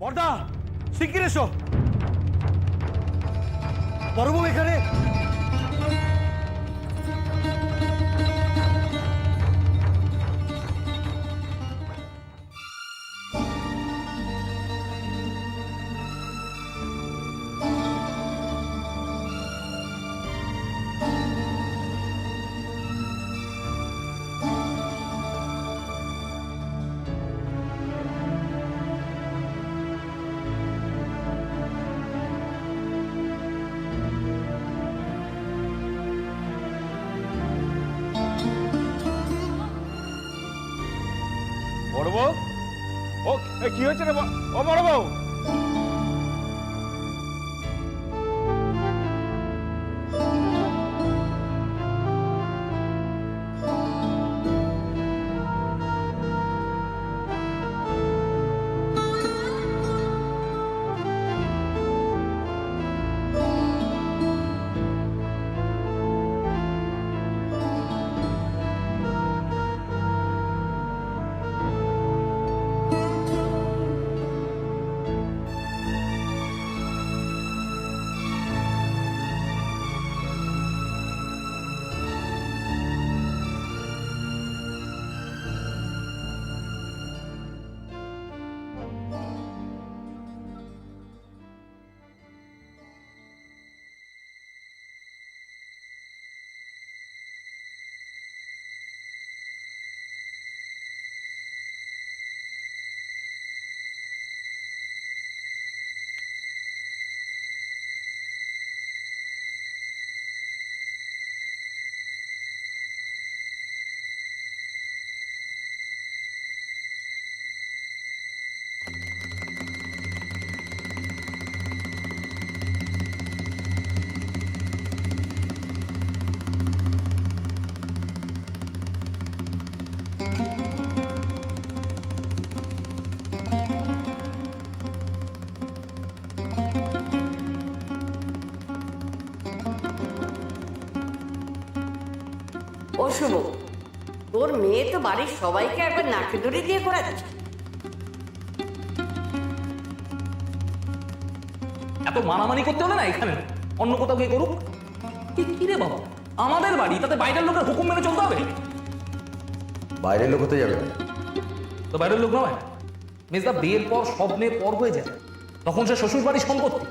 বড়দা, শিগগির এসো। বড়বাবু এখানে। বড়বাবু, ও কি হয়েছে রে? ও বড়বাবু, ও শুনো, তোর মেয়ে তো বাড়ির সবাইকে একবার নাকে দড়ি দিয়ে করাচ্ছে। এত মানামানি করতে হবে না, এখানে অন্য কোথাও গিয়ে করুক। কি রে বাবা, আমাদের বাড়ি, তাতে বাইরের লোকের হুকুম মেনে চলতে হবে? বাইরের লোক হতে যাবে। তো বাইরের লোক নয়, মেজদা বিয়ের পর সব মেয়ে পর হয়ে যায়, তখন সে শ্বশুর বাড়ির সম্পত্তি।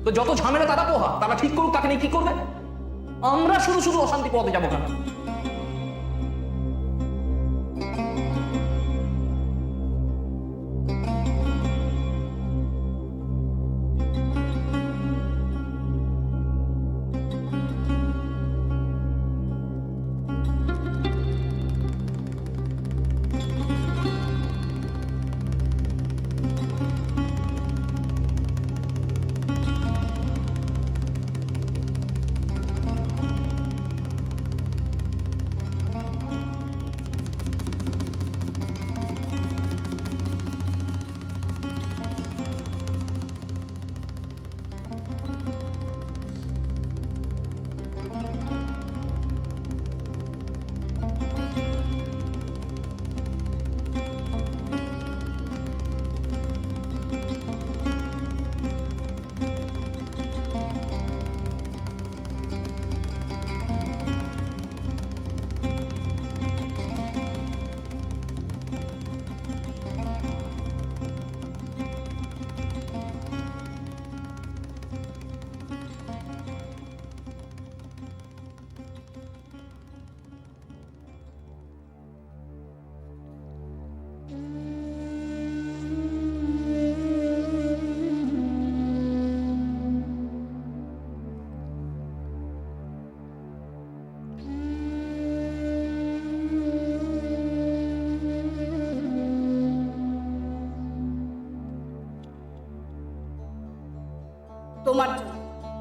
তো যত ঝামেলা তারা পোহা, তারা ঠিক করুক, তাকে নিয়ে কি করবে? আমরা শুধু শুধু অশান্তি পথে যাবো কেন?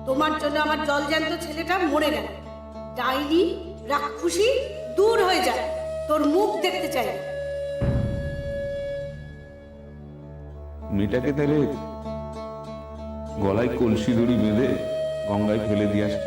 তোমার জন্য আমার জলজ্যান্ত ছেলেটা মরে গেল। ডাইনি রাক্ষসী দূর হয়ে যায়, তোর মুখ দেখতে চাই। মেয়েটাকে তাহলে গলায় কলসি দড়ি বেঁধে গঙ্গায় ফেলে দিয়ে আসে।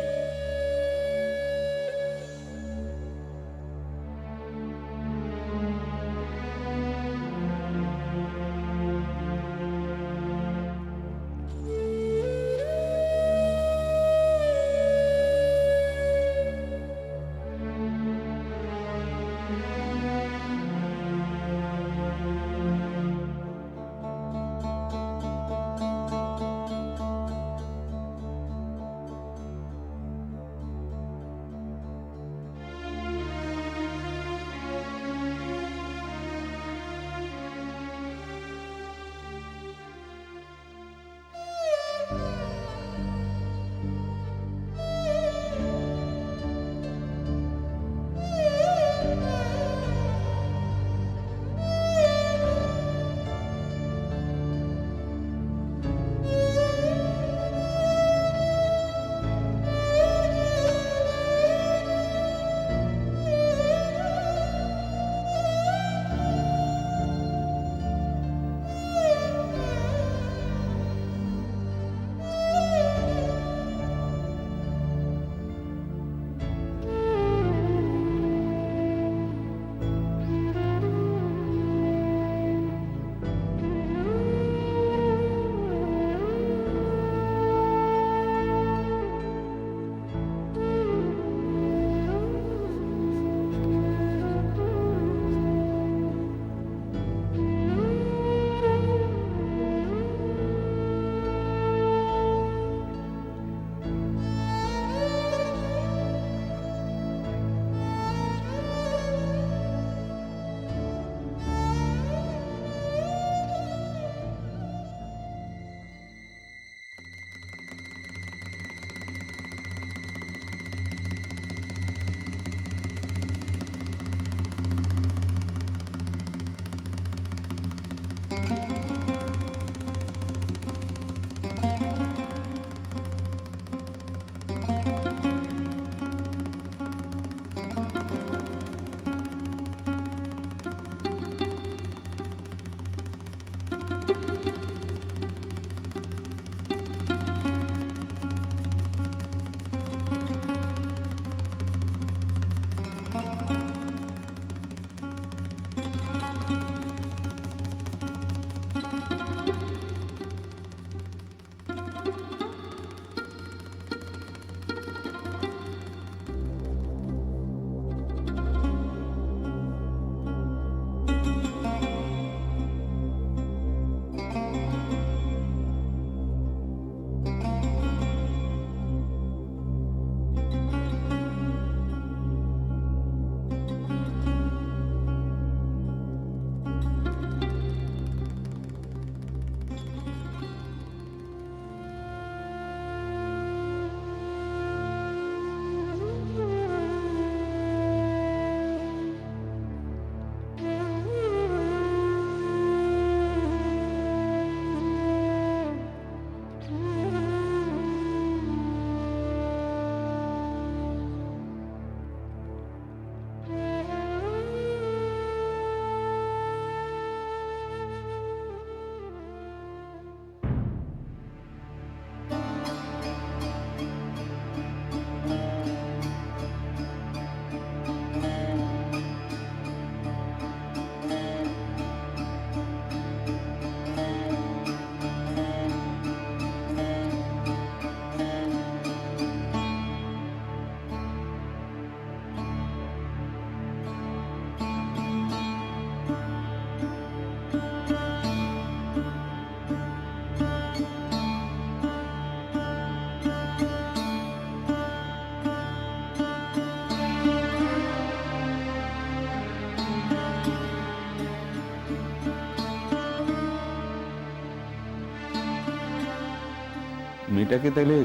মেয়েটাকে তাহলে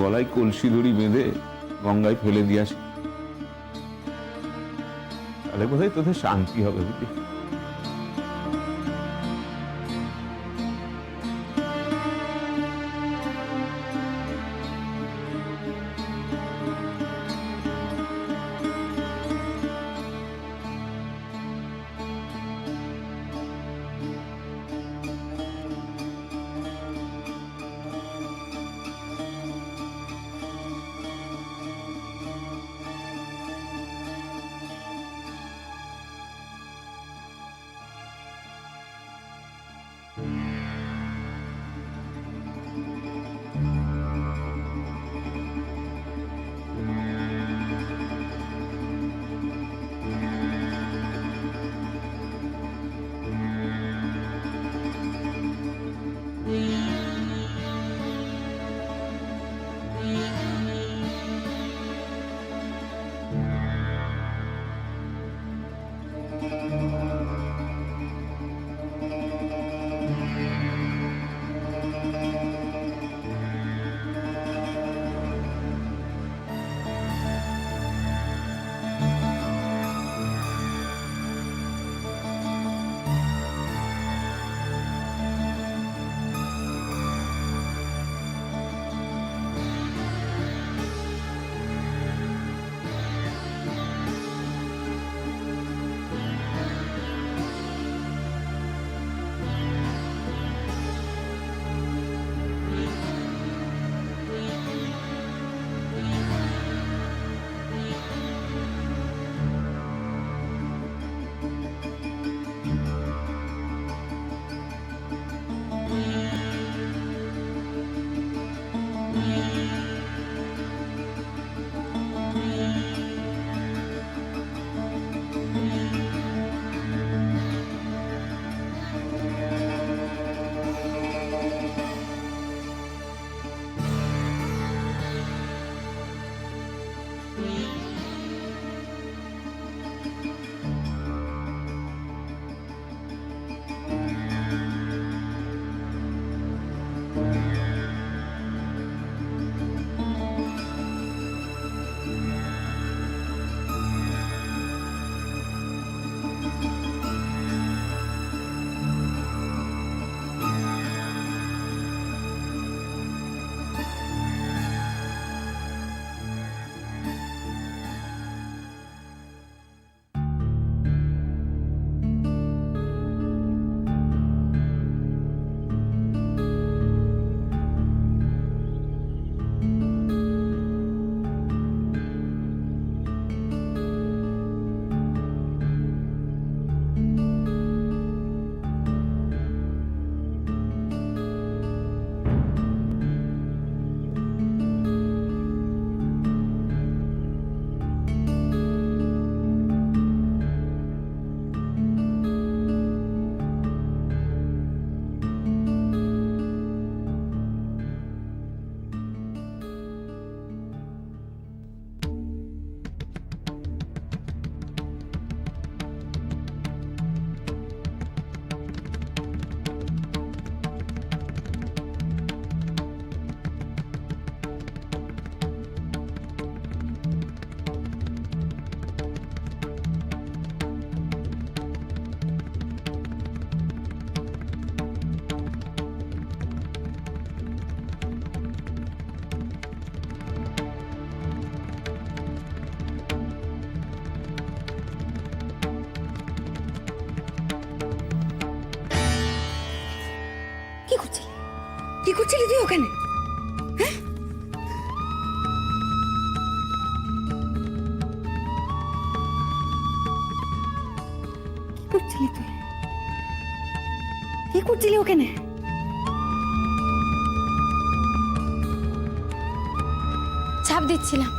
গলায় কলসি দড়ি বেঁধে গঙ্গায় ফেলে দিয়ে আসি, তাহলে বোধহয় তোদের শান্তি হবে, বুঝলি? কি করছিলি তুই ওখানে? হ্যাঁ, কি করছিলি তুই? কি করছিলি ওখানে? ছাপ দিচ্ছিলাম।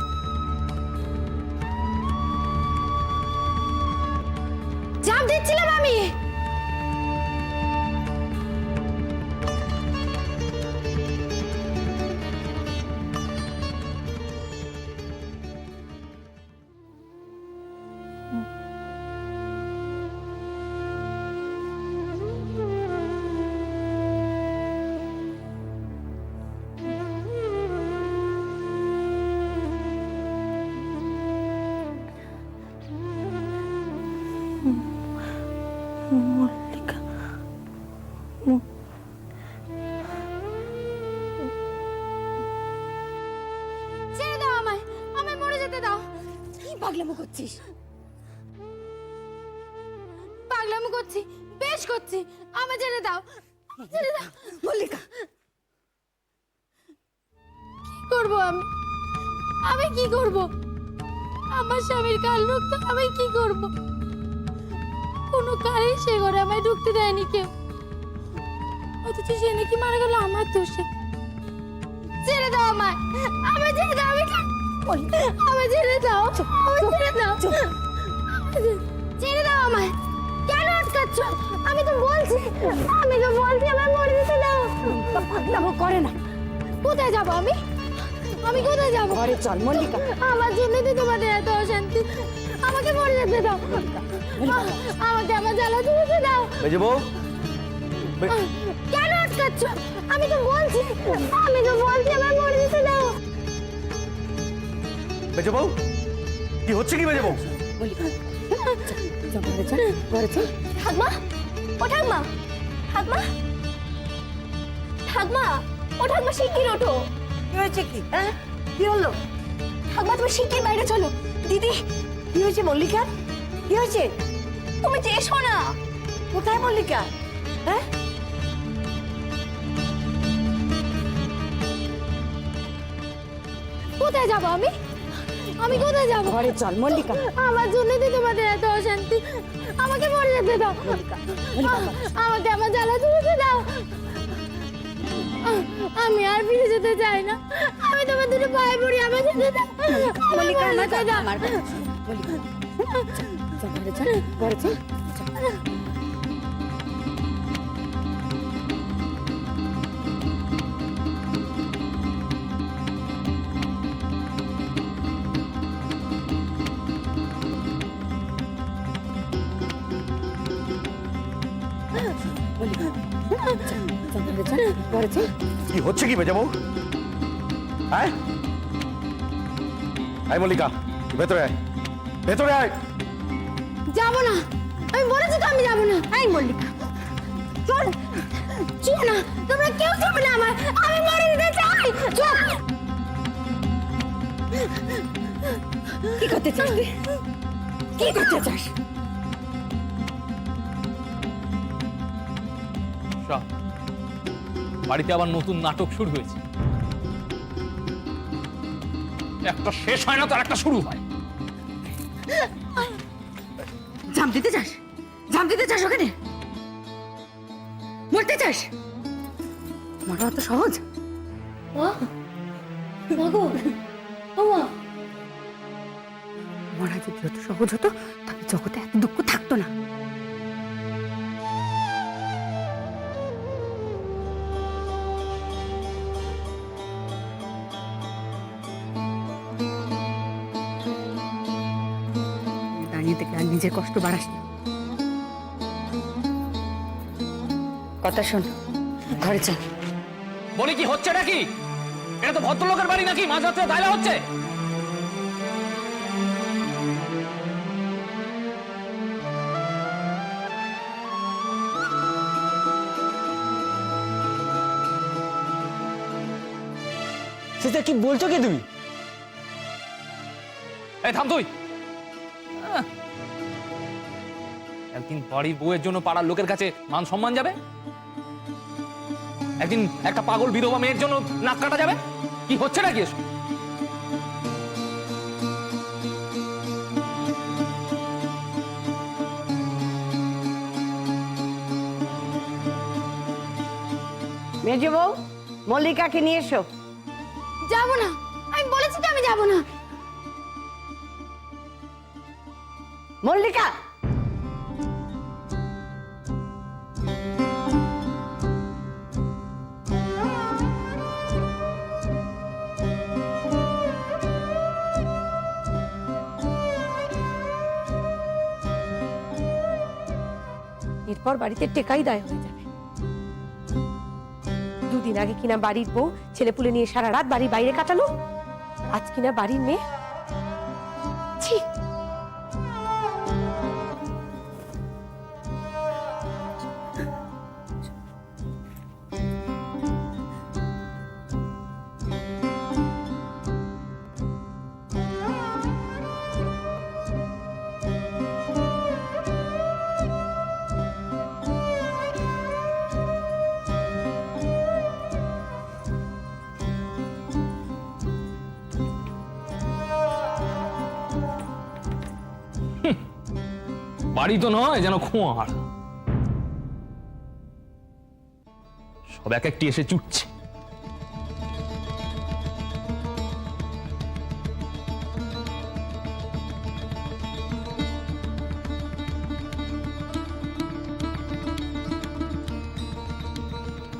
ছাপ দিচ্ছিলাম আমি। ছেড়ে দাও আমায়, আমায় মরে যেতে দাও। কি পাগলামো করছিস? পাগলামো করছি, বেশ করছি, আমায় ছেড়ে দাও, ছেড়ে দাও। মল্লিকা, কি করবো আমি? আমি কি করব? আমার স্বামীর কাল রক্ত, আমি কি করব? কোনো কারণে সে ঘরে আমায় ঢুকতে দেয়নি কেউ, অথচ সে নাকি মারা গেল আমার দোষে। ছেড়ে দাও আমায়, আমায় ছেড়ে দাও, আমায় ছেড়ে দাও, আমায় ছেড়ে দাও, ছেড়ে দাও আমায়। কেন আটকাচ্ছ? আমি তো বলছি আমায় মরে যেতে দাও। পাগলামো করে না। কোথায় যাবো আমি? আমি কোথায় যাবো? ঘরে চল মল্লিকা। আমার জন্য তো তোমাদের এত অশান্তি। আমাকে মরে যেতে দাও, আমাকে আমার জ্বালা তুলতে দাও। মেজে বউ, কেন আটকাচ্ছ? আমি তো বলছি আমায় মরে যেতে দাও। মেজে বউ, কি হচ্ছে কি মেজে বউ? মল্লিকা, চল ঘরে চল, ঘরে চল। ঠাকমা, ও ঠাকমা, ঠাকমা, ঠাকমা, ও ঠাকমা, শিগগির ওঠো। কি হয়েছে কি? হ্যাঁ, কি হলো? ঠাকমা, তুমি শিগগির বাইরে চলো। দিদি, কি হয়েছে মল্লিকা? কি হয়েছে? তুমি যে এসো না। কোথায় মল্লিকা? হ্যাঁ, কোথায় যাবো আমি? আমি কোথায় যাবো? ঘরে চল মল্লিকা। আমার জন্য তো তোমাদের এত অশান্তি। আমাকে মরে যেতে দাও, আমাকে আমার জ্বালা তুলতে দাও। আমি আর ফিরে যেতে চাই না। আমি তোমার দুটো পায়ে পড়ি, আমার যেতে দাও। মল্লিকা, মরে আমার যেতে দাও। আমার কথা শোন। মল্লিকা, চল ঘরে চল, ঘরে চল। মল্লিকা, চল ঘরে চল, ঘরে চল। কি হচ্ছে কি মেজে বউ? হ্যাঁ, আয় মল্লিকা, ভেতরে আয়, ভেতরে আয়। যাবো না, আমি বলেছি তো আমি যাবো না। এই মল্লিকা, চল, চল না, তোমরা কেউ যাবে না আমার। আমি মরে যেতে চাই। চল। কি করতে চাস তুই? কি করতে চাস? সব বাড়িতে আবার নতুন নাটক শুরু হয়েছে। একটা শেষ হয় না তো একটা শুরু হয়। জাম দিতে চাস? জাম দিতে চাস ওখানে? মরতে চাস? মরা অত সহজ? মরা যদি অত সহজ হতো তবে জগতে এত দুঃখ থাকতো না। দাঁড়িয়ে থেকে আর নিজের কষ্ট বাড়াস না। কথা শোন, ঘরে চল। বলি কি হচ্ছে নাকি? এটা তো ভদ্রলোকের বাড়ি নাকি মাঝরাত্রে দায়লা হচ্ছে? সেটা কি বলছো কি তুমি? এই থাম তুই। একদিন বাড়ির বউয়ের জন্য পাড়ার লোকের কাছে মান সম্মান যাবে, একদিন একটা পাগল বিধবা মেয়ের জন্য নাক কাটা যাবে। কি হচ্ছে নাকি এসব? মেজে বউ, মল্লিকাকে নিয়ে এসো। যাবো না, আমি বলেছি তো আমি যাবো না। মল্লিকা, এরপর বাড়িতে টেকাই দায় হয়ে যাবে। দুদিন আগে কিনা বাড়ির বউ ছেলেপুলে নিয়ে সারা রাত বাড়ির বাইরে কাটালো, আজ কিনা বাড়ির মেয়ে। ছি, বাড়ি তো নয়, যেন খোঁয়ার। সব এক একটি এসে চুটছে।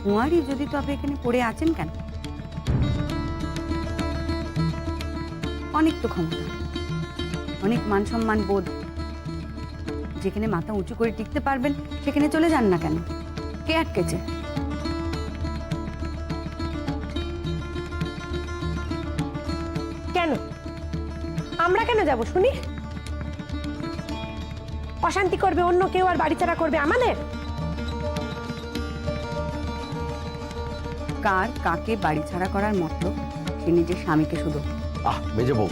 কুঁয়ারি যদি তবে এখানে পড়ে আছেন কেন? অনেক তো ক্ষমতা, অনেক মান সম্মান বোধ, যেখানে মাথা উঁচু করে টিকতে পারবেন সেখানে চলে যান না কেন? কে আটকেছে? কেন আমরা কেন যাব শুনি? অশান্তি করবে অন্য কেউ আর বাড়ি ছাড়া করবে আমাদের? কার কাকে বাড়ি ছাড়া করার মতলব সে নিজের স্বামীকে শুধু। মেজে বউ,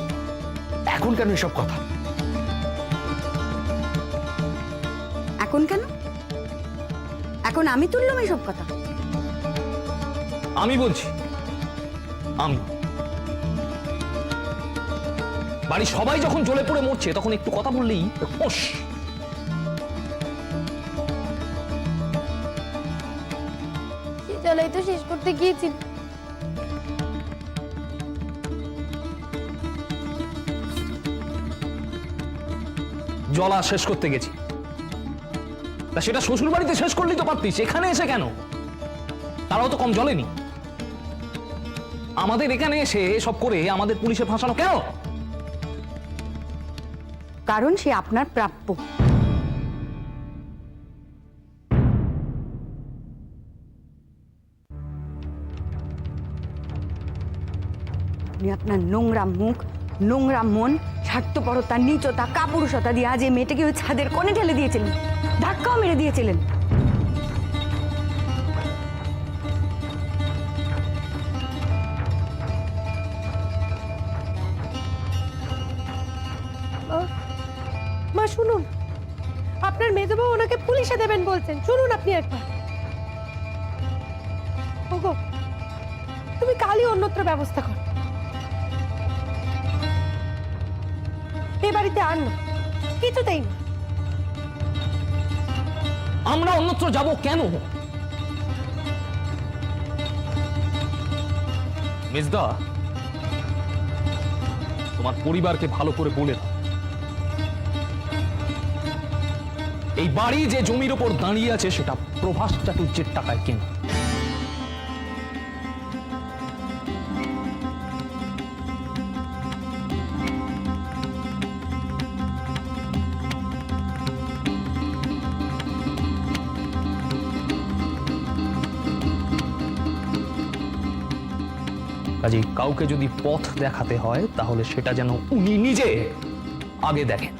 এখন কেন এসব কথা? এখন কেন? এখন আমি তুললাম এসব কথা? আমি বলছি, আমি বাড়ি সবাই যখন জ্বলে পড়ে মরছে তখন একটু কথা বললেই হোস। সে জ্বালাই তো শেষ করতে গিয়েছিল। জ্বলা শেষ করতে গেছি, তা সেটা শ্বশুর বাড়িতে শেষ করলেই তো পারতিস, এখানে এসে কেন? তারাও তো কম জ্বলেনি। আমাদের এখানে এসে সব করে আমাদের পুলিশে ফাঁসানো কেন? কারণ সে আপনার প্রাপ্য। আপনি আপনার নোংরা মুখ, নোংরা মন, স্বার্থপরতা, নীচতা, কাপুরুষতা দিয়ে আজ এই মেয়েটাকে ওই ছাদের কোণে ঠেলে দিয়েছিলেন, ধাক্কাও মেরে দিয়েছিলেন। মা শুনুন, আপনার মেজবউ ওনাকে পুলিশে দেবেন বলছেন, শুনুন আপনি একবার। ওগো, তুমি কালই অন্যত্র ব্যবস্থা কর, এ বাড়িতে আর না, কিছুতেই না। আমরা অন্যত্র যাব কেন? মেজদা, তোমার পরিবারকে ভালো করে বলে দাও, এই বাড়ি যে জমির ওপর দাঁড়িয়ে আছে সেটা প্রভাস চাটুর্যের টাকায় কেনা। কাজেই কাউকে যদি পথ দেখাতে হয় তাহলে সেটা যেন উনি নিজে আগে দেখেন।